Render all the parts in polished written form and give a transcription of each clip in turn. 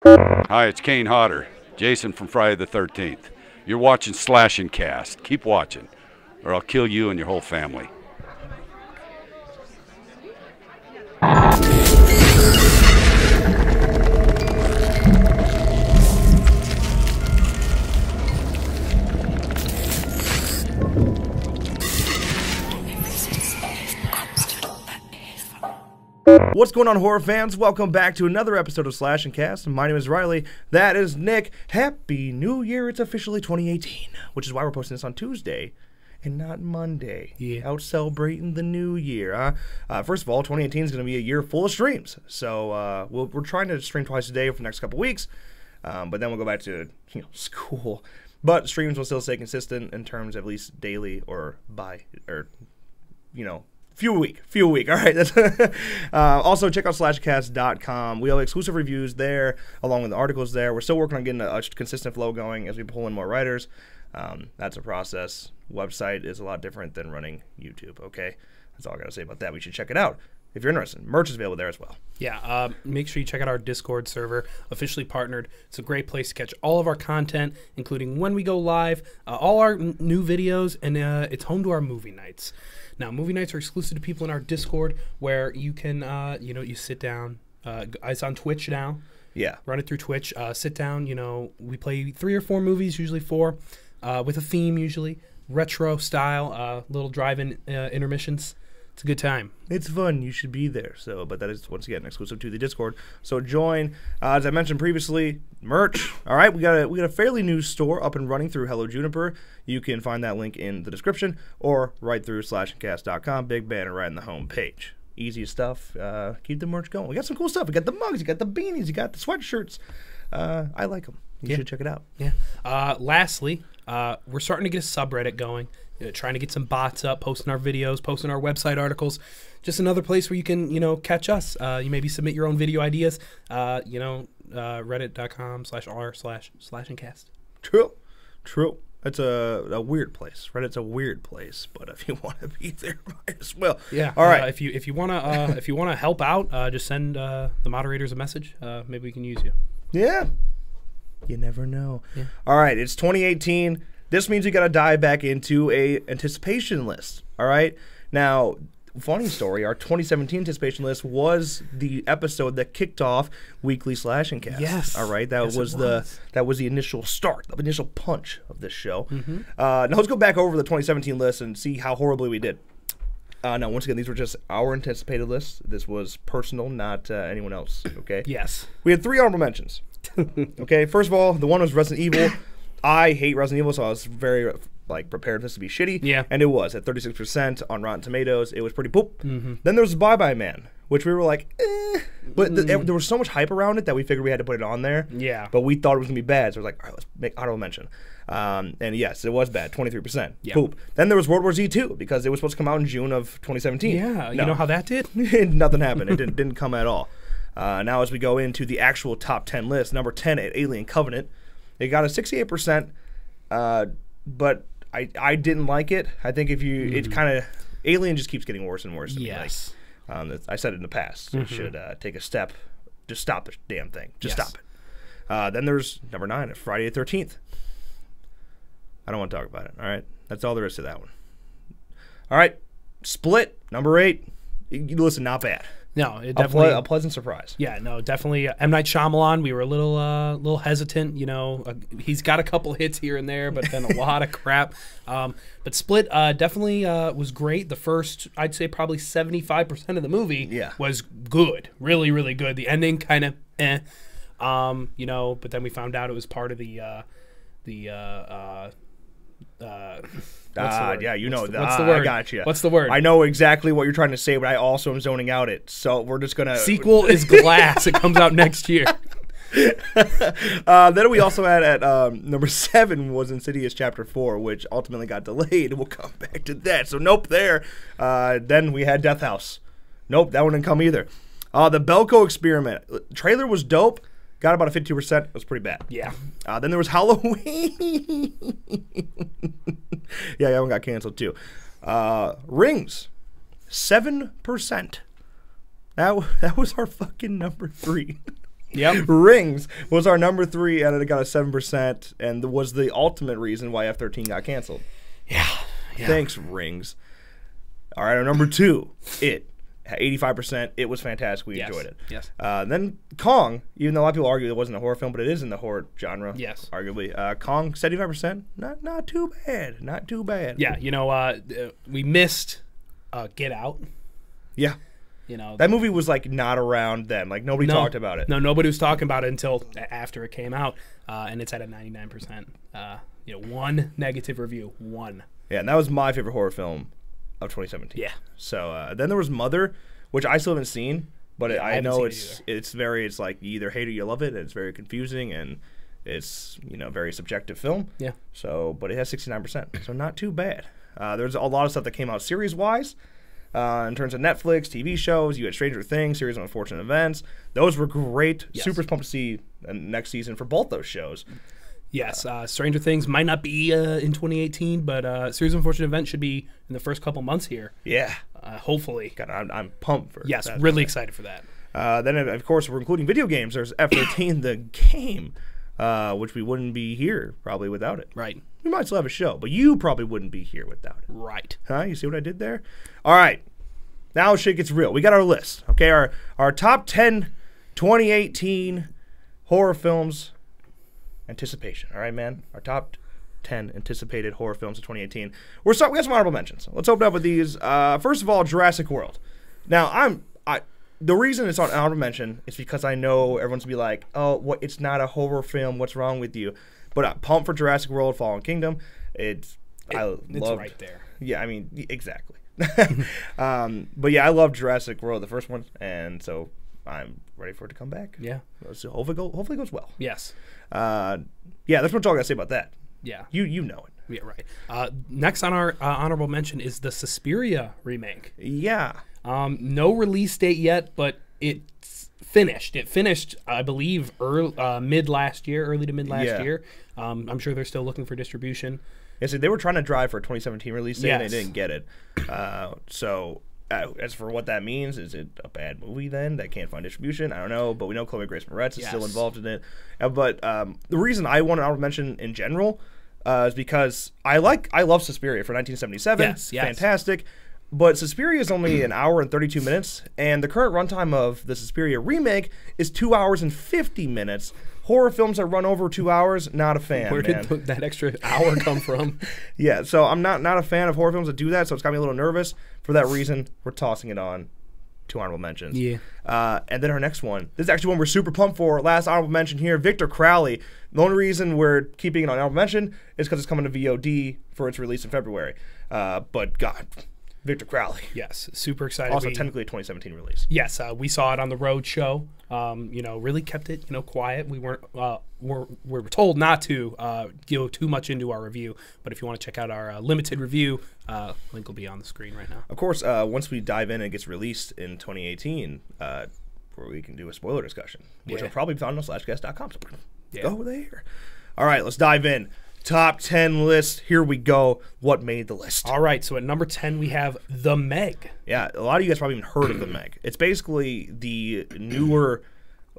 Hi, it's Kane Hodder, Jason from Friday the 13th. You're watching Slash and Cast. Keep watching, or I'll kill you and your whole family. What's going on, horror fans? Welcome back to another episode of Slash and Cast. My name is Riley. That is Nick. Happy New Year. It's officially 2018, which is why we're posting this on Tuesday and not Monday. Yeah. Out celebrating the new year. First of all, 2018 is going to be a year full of streams. So we're trying to stream twice a day for the next couple weeks, but then we'll go back to school. But streams will still stay consistent in terms of at least daily or few a week. All right. That's also, check out slashcast.com. We have exclusive reviews there, along with the articles there. We're still working on getting a consistent flow going as we pull in more writers. That's a process. Website is a lot different than running YouTube, okay? That's all I got to say about that. We should check it out if you're interested. Merch is available there as well. Yeah, make sure you check out our Discord server, officially partnered. It's a great place to catch all of our content, including when we go live, all our new videos, and it's home to our movie nights. Now, movie nights are exclusive to people in our Discord, where you can, you sit down. It's on Twitch now. Yeah. Run it through Twitch. Sit down. We play 3 or 4 movies, usually 4, with a theme, usually retro style, little drive-in intermissions. It's a good time. It's fun. You should be there. But that is, once again, exclusive to the Discord. So join. As I mentioned previously, merch. All right, we got a fairly new store up and running through Hello Juniper. You can find that link in the description or right through slashandcast.com. Big banner right on the home page. Easy stuff. Keep the merch going. We got some cool stuff. We got the mugs. You got the beanies. You got the sweatshirts. I like them. You should check it out. Yeah. Lastly, we're starting to get a subreddit going. Trying to get some bots up, posting our videos, posting our website articles. Just another place where you can, catch us. You maybe submit your own video ideas. Reddit.com/r/slashandcast. True. It's a weird place. Reddit's a weird place, but if you want to be there, might as well. Yeah. All right. If you wanna help out, just send the moderators a message. Maybe we can use you. Yeah. You never know. Yeah. All right. It's 2018. This means we got to dive back into a anticipation list. All right. Now, funny story, our 2017 anticipation list was the episode that kicked off weekly Slash and Cast. Yes. All right. That was the initial start, the initial punch of this show. Now let's go back over the 2017 list and see how horribly we did. Now, once again, these were just our anticipated lists. This was personal, not anyone else. Okay. Yes. We had 3 honorable mentions. Okay. First of all, the one was Resident Evil. I hate Resident Evil, so I was very prepared for this to be shitty. Yeah. And it was at 36% on Rotten Tomatoes. It was pretty poop. Then there was Bye Bye Man, which we were like, eh. But there was so much hype around it that we figured we had to put it on there. Yeah. But we thought it was going to be bad, so I was like, all right, let's make honorable mention. And yes, it was bad, 23%. Yeah. Poop. Then there was World War Z 2, because it was supposed to come out in June of 2017. Yeah. No. You know how that did? Nothing happened. It didn't come at all. Now as we go into the actual top 10 list, number 10 at Alien Covenant. It got a 68%. But I didn't like it. I think it kind of, Alien just keeps getting worse and worse. Yes. I said it in the past. It should take a step. Just stop the damn thing. Just Yes. stop it. Then there's number 9, Friday the 13th. I don't want to talk about it. All right. That's all there is to that one. All right. Split, number 8. Listen, not bad. No, it definitely a pleasant surprise. Yeah, no, definitely. M. Night Shyamalan, we were a little hesitant. He's got a couple hits here and there, but then a lot of crap. But Split definitely was great. The first, I'd say probably 75% of the movie was good. Really, really good. The ending kind of but then we found out it was part of the what's the word? Yeah, what's the word? I got you. What's the word? I know exactly what you're trying to say, but I also am zoning out it. So we're just gonna sequel is Glass. It comes out next year. Then we also had at number 7 was Insidious Chapter 4, which ultimately got delayed. We'll come back to that. So nope there. Then we had Death House. Nope, that one didn't come either. The Belko Experiment. Trailer was dope. Got about a 52%. It was pretty bad. Yeah. Then there was Halloween. Yeah, that one got canceled too. Rings. 7%. That was our fucking number 3. Yep. Rings was our number 3, and it got a 7%, and was the ultimate reason why F-13 got canceled. Yeah. Thanks, Rings. All right, our number 2, It. 85%. It was fantastic. We enjoyed it. Yes. Then Kong, even though a lot of people argue it wasn't a horror film, but it is in the horror genre. Yes. Arguably. Kong, 75%. Not too bad. Not too bad. Yeah, you know, we missed Get Out. Yeah. You know, That movie was like not around then. Like nobody talked about it. No, nobody was talking about it until after it came out, and it's at a 99%. You know, 1 negative review. 1. Yeah, and that was my favorite horror film of 2017. Yeah. So then there was Mother, which I still haven't seen, but Yeah, I I haven't know seen it's it it's like you either hate it or you love it. And it's very confusing and it's very subjective film. Yeah. So, but it has 69%, so not too bad. There's a lot of stuff that came out series wise. In terms of Netflix, TV shows, you had Stranger Things, Series of Unfortunate Events. Those were great. Yes. Super pumped to see next season for both those shows. Yes, Stranger Things might not be in 2018, but Series of Unfortunate Events should be in the first couple months here. Yeah. Hopefully. God, I'm pumped for Yes, that. really excited for that. Then, of course, we're including video games. There's F-13, the game, which we wouldn't be here probably without it. Right. We might still have a show, but you probably wouldn't be here without it. Right. Huh? You see what I did there? All right. Now shit gets real. We got our list. Okay, our top 10 2018 horror films anticipation. All right, man? Our top 10 anticipated horror films of 2018. We got some honorable mentions. Let's open up with these. First of all, Jurassic World. Now, the reason it's on honorable mention is because I know everyone's gonna be like, "Oh, what? It's not a horror film. What's wrong with you?" But I'm pumped for Jurassic World: Fallen Kingdom. It's right there. Yeah, I mean, exactly. But yeah, I love Jurassic World, the first one, and so I'm ready for it to come back. Yeah. So hopefully it goes well. Yes. Yeah, that's what all I gotta say about that. Yeah. You know it. Yeah, right. Next on our honorable mention is the Suspiria remake. Yeah. No release date yet, but it's finished. It finished, I believe, early to mid last year. I'm sure they're still looking for distribution. Yeah, so they were trying to drive for a 2017 release date, and Yes. they didn't get it. As for what that means, is it a bad movie then that can't find distribution? I don't know, but we know Chloe Grace Moretz is still Yes. involved in it. But the reason I want to mention in general is because I love Suspiria for 1977. Yes, yes. Fantastic. But Suspiria is only an hour and 32 minutes, and the current runtime of the Suspiria remake is 2 hours and 50 minutes. Horror films that run over 2 hours, not a fan. Where man. did that extra hour come from? Yeah, so I'm not a fan of horror films that do that, so it's got me a little nervous. For that reason, we're tossing it on to honorable mentions. Yeah. And then our next one. This is actually one we're super pumped for. Last honorable mention here, Victor Crowley. The only reason we're keeping it on honorable mention is because it's coming to VOD for its release in February. But God, Victor Crowley. Yes, super excited. Also technically a 2017 release. Yes, we saw it on the road show. Really kept it, quiet. We weren't. We were told not to go too much into our review. But if you want to check out our limited review, link will be on the screen right now. Of course, once we dive in and it gets released in 2018, where we can do a spoiler discussion, which Yeah. will probably be found on /cast.com. So Yeah. go there. All right, let's dive in. Top 10 list. Here we go. What made the list? All right, so at number 10 we have The Meg. Yeah, a lot of you guys probably even heard of the Meg. It's basically the newer,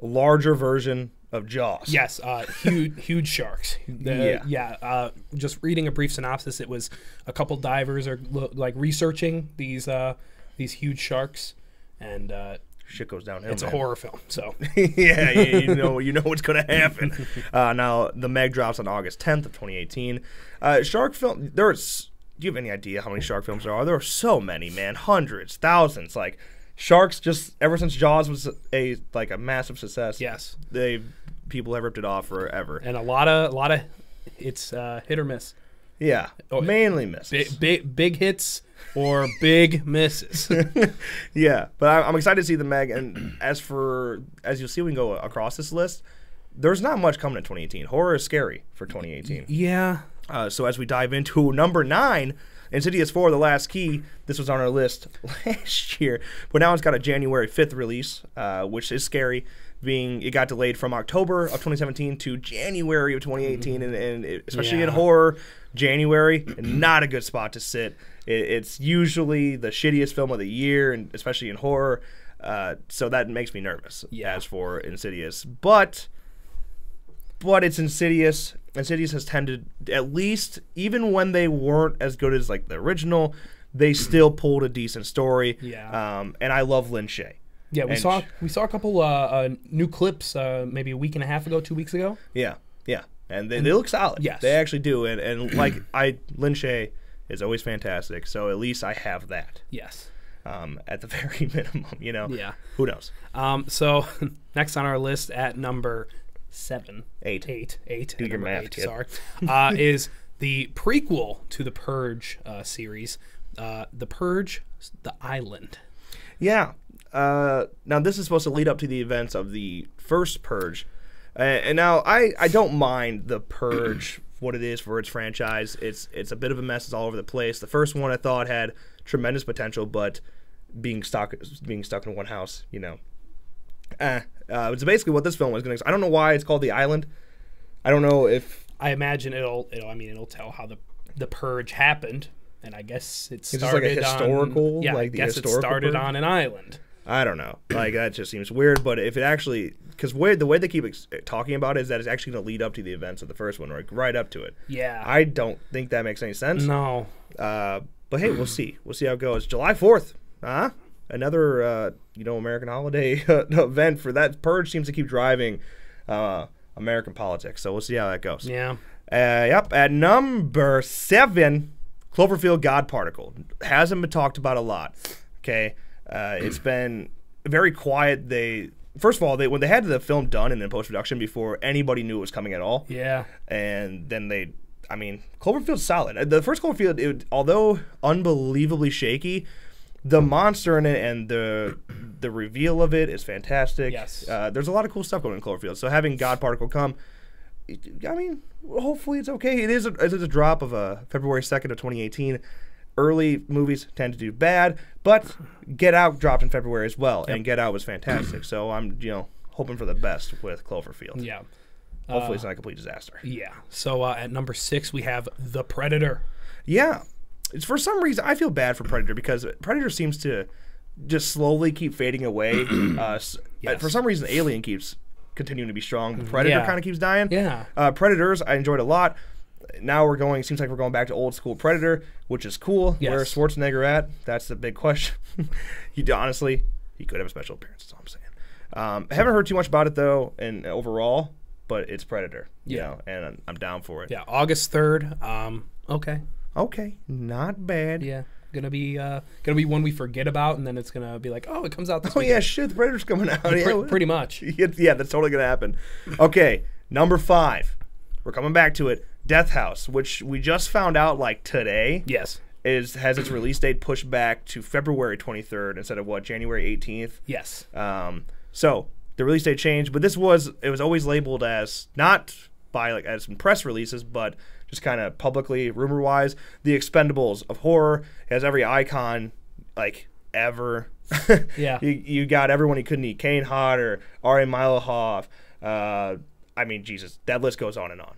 larger version of Jaws. Yes, huge sharks. Just reading a brief synopsis, it was a couple divers are researching these huge sharks, and Shit goes downhill. it's a horror film. So yeah, you know what's gonna happen. Now the Meg drops on August 10th of 2018. Shark film. Do you have any idea how many shark films there are? There are so many, man. Hundreds, thousands. Like sharks, just ever since Jaws was a massive success. yes, People have ripped it off forever. and a lot of it's hit or miss. Yeah, mainly misses. Big hits or big misses. Yeah, but I'm excited to see the Meg. And as you'll see, we can go across this list. There's not much coming in 2018. Horror is scary for 2018. Yeah. So as we dive into number 9, Insidious 4: The Last Key. This was on our list last year, but now it's got a January 5th release, which is scary. It got delayed from October of 2017 to January of 2018, and especially in horror, January, not a good spot to sit. It's usually the shittiest film of the year, and especially in horror. So that makes me nervous. Yeah. As for Insidious, but it's Insidious. Insidious has tended, at least even when they weren't as good as like the original, they still pulled a decent story. Yeah. And I love Lin Shaye. Yeah, we And saw a couple new clips maybe a week and a half ago, 2 weeks ago. Yeah, and they look solid. Yes. They actually do. And like Lin Shaye is always fantastic. So at least I have that. Yes. At the very minimum, you know. Yeah. Who knows? So next on our list at number 7, Eight. Do your number math, 8, kid. sorry, is the prequel to the Purge series, The Purge: The Island. Yeah. Now this is supposed to lead up to the events of the first Purge, and now I don't mind the Purge what it is for its franchise. It's a bit of a mess. It's all over the place. The first one I thought had tremendous potential, but being stuck in one house, you know. It's basically what this film was going to. I don't know why it's called The Island. I don't know if I imagine it'll tell how the Purge happened, and I guess it it's just started like a historical, on, yeah, like I the guess it historical started Purge? on an island. I don't know. Like that just seems weird. But if it actually, because the way they keep talking about it is that it's actually going to lead up to the events of the first one, right up to it. Yeah. I don't think that makes any sense. No. But hey, we'll see. We'll see how it goes. July 4th. Another American holiday event for that. Purge seems to keep driving American politics. So we'll see how that goes. Yeah. Yep. At number 7, Cloverfield God Particle. Hasn't been talked about a lot. Okay. It's been very quiet. First of all, when they had the film done and in post-production before anybody knew it was coming at all. Yeah. And then Cloverfield's solid. The first Cloverfield, although unbelievably shaky, the monster in it and the reveal of it is fantastic. Yes. There's a lot of cool stuff going on in Cloverfield. So having God Particle come, hopefully it's okay. It is a drop of February 2nd of 2018. Early movies tend to do bad, but Get Out dropped in February as well, and Get Out was fantastic. So I'm hoping for the best with Cloverfield. Yeah. Hopefully it's not a complete disaster. Yeah. So at number 6 we have The Predator. Yeah. It's for some reason I feel bad for Predator because Predator seems to just slowly keep fading away. Yes. For some reason Alien keeps continuing to be strong, but Predator kind of keeps dying. Yeah. Predators I enjoyed a lot. Now seems like we're going back to old school Predator, which is cool. Yes. Where's Schwarzenegger at? That's the big question. He could have a special appearance, that's all I'm saying. I haven't heard too much about it though, and overall, but it's Predator. And I'm down for it. Yeah. August 3rd. Okay. Okay, not bad. Yeah. Gonna be one we forget about, and then it's gonna be like, oh, it comes out this Oh weekend. yeah, shit, the Predator's coming out. Pretty much. Yeah, that's totally gonna happen. Okay, number 5. We're coming back to it. Death House, which we just found out like today. Yes. Has its release date pushed back to February 23rd instead of January 18th. Yes. So the release date changed, but it was always labeled as not by as in press releases, but just kind of publicly, rumor wise, the Expendables of horror. It has every icon ever. Yeah. You got everyone you couldn't eat. Kane Hodder, Ari Milohoff. Jesus, that list goes on and on.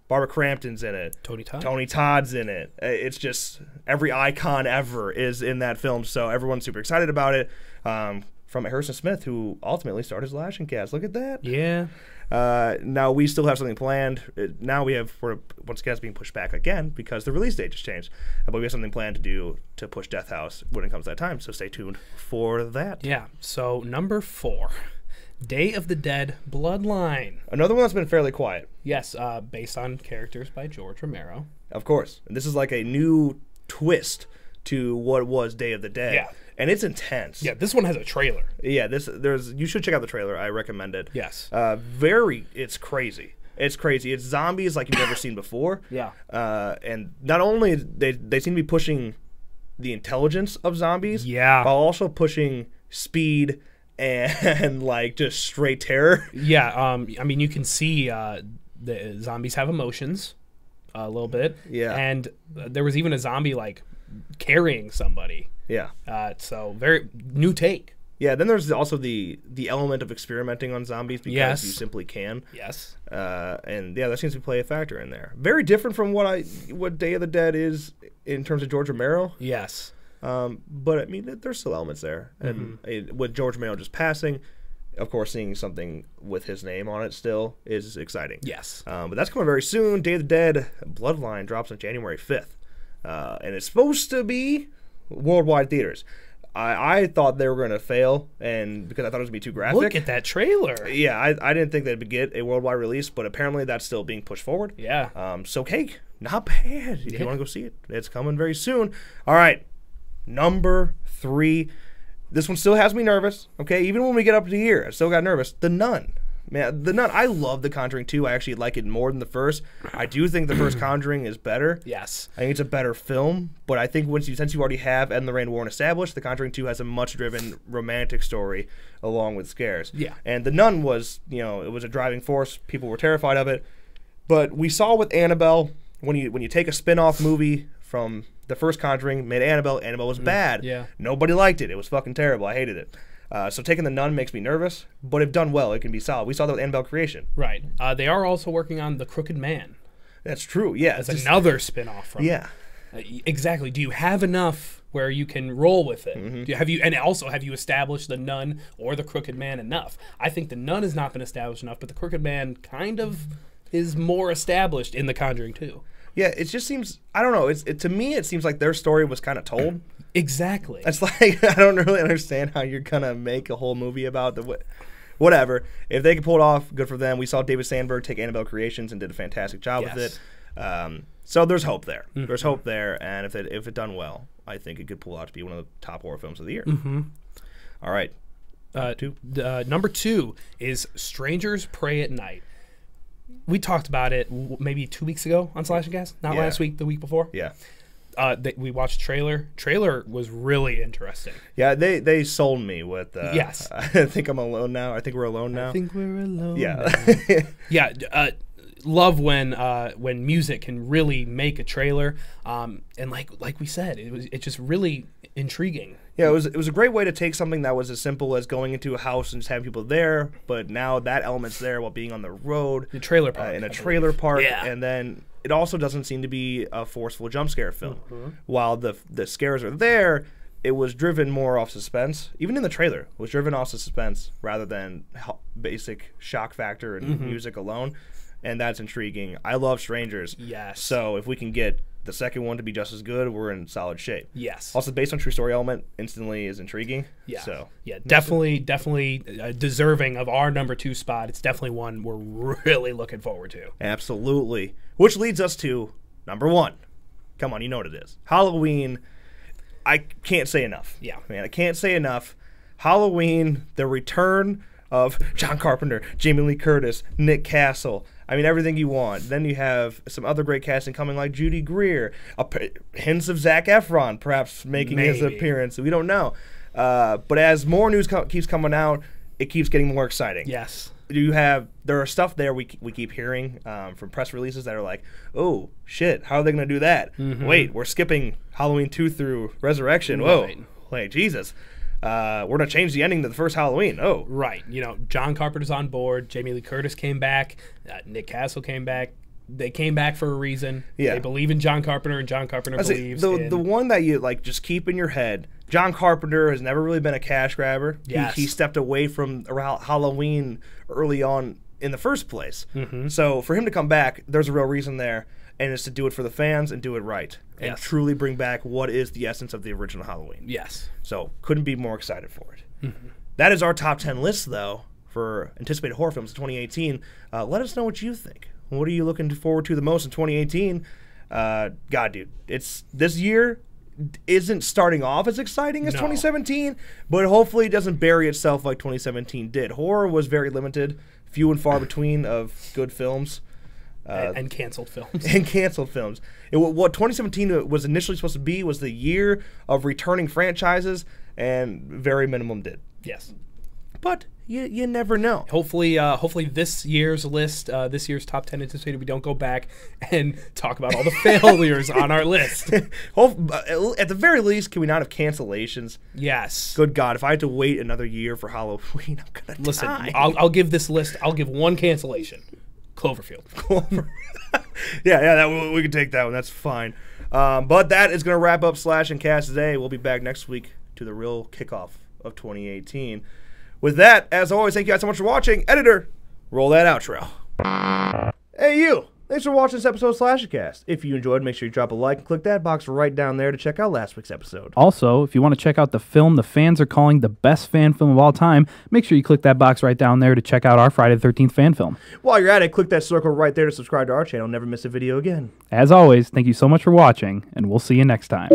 Barbara Crampton's in it. Tony Todd's in it. It's just every icon ever is in that film. So everyone's super excited about it. From Harrison Smith, who ultimately started his Lashing Cast. Look at that. Yeah. Now we still have something planned. Now once again it's being pushed back again because the release date just changed. But we have something planned to push Death House when it comes to that time. So stay tuned for that. Yeah. So number 4. Day of the Dead Bloodline. Another one that's been fairly quiet. Yes, based on characters by George Romero. Of course. And this is like a new twist to what was Day of the Dead. Yeah. And it's intense. Yeah, this one has a trailer. Yeah, you should check out the trailer. I recommend it. Yes. It's crazy. It's crazy. It's zombies like you've never seen before. Yeah. And not only they seem to be pushing the intelligence of zombies, yeah, while also pushing speed and just straight terror. Yeah. You can see the zombies have emotions a little bit. Yeah. And there was even a zombie carrying somebody. Yeah. So very new take. Yeah, then there's also the element of experimenting on zombies because you simply can. Yes. And yeah, that seems to play a factor in there. Very different from what Day of the Dead is in terms of George Romero. Yes. But I mean, there's still elements there, and with George Mayo just passing, of course, seeing something with his name on it still is exciting. Yes. But that's coming very soon. Day of the Dead Bloodline drops on January 5th, and it's supposed to be worldwide theaters. I thought they were going to fail, and because I thought it was going to be too graphic. Look at that trailer. Yeah, I didn't think they'd get a worldwide release, but apparently that's still being pushed forward. Yeah. So, hey, not bad. If you want to go see it, it's coming very soon. All right, number 3. This one still has me nervous, okay? Even when we get up to the year, I still got nervous. The Nun. Man, The Nun, I love The Conjuring 2. I actually like it more than the first. I do think the first Conjuring is better. Yes. I think it's a better film, but I think since you already have Ed and Lorraine Warren established, The Conjuring 2 has a much-driven romantic story along with scares. Yeah. And The Nun was, it was a driving force. People were terrified of it. But we saw with Annabelle, when you take a spin-off movie from the first Conjuring, made Annabelle was bad. Yeah. Nobody liked it. It was fucking terrible. I hated it. So taking The Nun makes me nervous, but if done well, it can be solid. We saw that with Annabelle Creation. Right. They are also working on The Crooked Man. That's true. Yeah. It's another spin-off from Yeah. Exactly. Do you have enough where you can roll with it? Have you established The Nun or The Crooked Man enough? I think The Nun has not been established enough, but The Crooked Man kind of is more established in The Conjuring 2. Yeah, it just seems, I don't know, to me it seems like their story was kind of told. Exactly. It's like, I don't really understand how you're going to make a whole movie about whatever. If they can pull it off, good for them. We saw David Sandberg take Annabelle Creations and did a fantastic job with it. So there's hope there. There's hope there, and if it done well, I think it could pull out to be one of the top horror films of the year. All right. Number 2 is Strangers Pray at Night. We talked about it maybe 2 weeks ago on Slash and Cast, not last week, the week before. Yeah. We watched the trailer. Trailer was really interesting. Yeah, they sold me with. Yes. I think I'm alone now. I think we're alone now. I think we're alone. Yeah. Yeah. Love when music can really make a trailer. And like we said, it's just really intriguing. Yeah, it was a great way to take something that was as simple as going into a house and just having people there, but now that element's there while being on the road. The trailer park. In a trailer park. Yeah. And then it also doesn't seem to be a forceful jump scare film. While the scares are there, it was driven more off suspense. Even in the trailer, it was driven off suspense rather than basic shock factor and music alone. And that's intriguing. I love Strangers. Yes. So if we can get the second one to be just as good, we're in solid shape. Yes. Also, based on true story element, instantly is intriguing. Yeah. So yeah, definitely deserving of our number 2 spot. It's definitely one we're really looking forward to. Absolutely. Which leads us to number 1. Come on, you know what it is. Halloween. I can't say enough. Yeah. Man, I can't say enough. Halloween, the return of John Carpenter, Jamie Lee Curtis, Nick Castle. I mean, everything you want. Then you have some other great casting coming like Judy Greer. Hints of Zac Efron perhaps making his appearance. We don't know. But as more news keeps coming out, it keeps getting more exciting. Yes. There are stuff there we keep hearing from press releases that are like, oh, shit, how are they going to do that? Wait, we're skipping Halloween 2 through Resurrection. Whoa. Right. Wait, Jesus. We're going to change the ending to the first Halloween. Oh. Right. John Carpenter's on board. Jamie Lee Curtis came back. Nick Castle came back. They came back for a reason. Yeah. They believe in John Carpenter, and John Carpenter believes in... The one that you just keep in your head, John Carpenter has never really been a cash grabber. Yes. He stepped away from Halloween early on in the first place. So for him to come back, there's a real reason there, and it's to do it for the fans and do it right. And truly bring back what is the essence of the original Halloween. Yes. So couldn't be more excited for it. That is our top 10 list, though, for anticipated horror films of 2018. Let us know what you think. What are you looking forward to the most in 2018? God, dude, this year isn't starting off as exciting as 2017, but hopefully it doesn't bury itself like 2017 did. Horror was very limited, few and far between of good films. And canceled films. And canceled films. What 2017 was initially supposed to be was the year of returning franchises, and very minimum did. Yes. But you never know. Hopefully this year's list, this year's top 10 anticipated, we don't go back and talk about all the failures on our list. At the very least, can we not have cancellations? Yes. Good God, if I had to wait another year for Halloween, I'm gonna Listen, die. I'll give this list. I'll give one cancellation. Cloverfield. Yeah, we can take that one. That's fine. But that is going to wrap up Slash and Cast today. We'll be back next week to the real kickoff of 2018. With that, as always, thank you guys so much for watching. Editor, roll that outro. Hey, you. Thanks for watching this episode of Slashcast. If you enjoyed, make sure you drop a like and click that box right down there to check out last week's episode. Also, if you want to check out the film the fans are calling the best fan film of all time, make sure you click that box right down there to check out our Friday the 13th fan film. While you're at it, click that circle right there to subscribe to our channel. Never miss a video again. As always, thank you so much for watching, and we'll see you next time.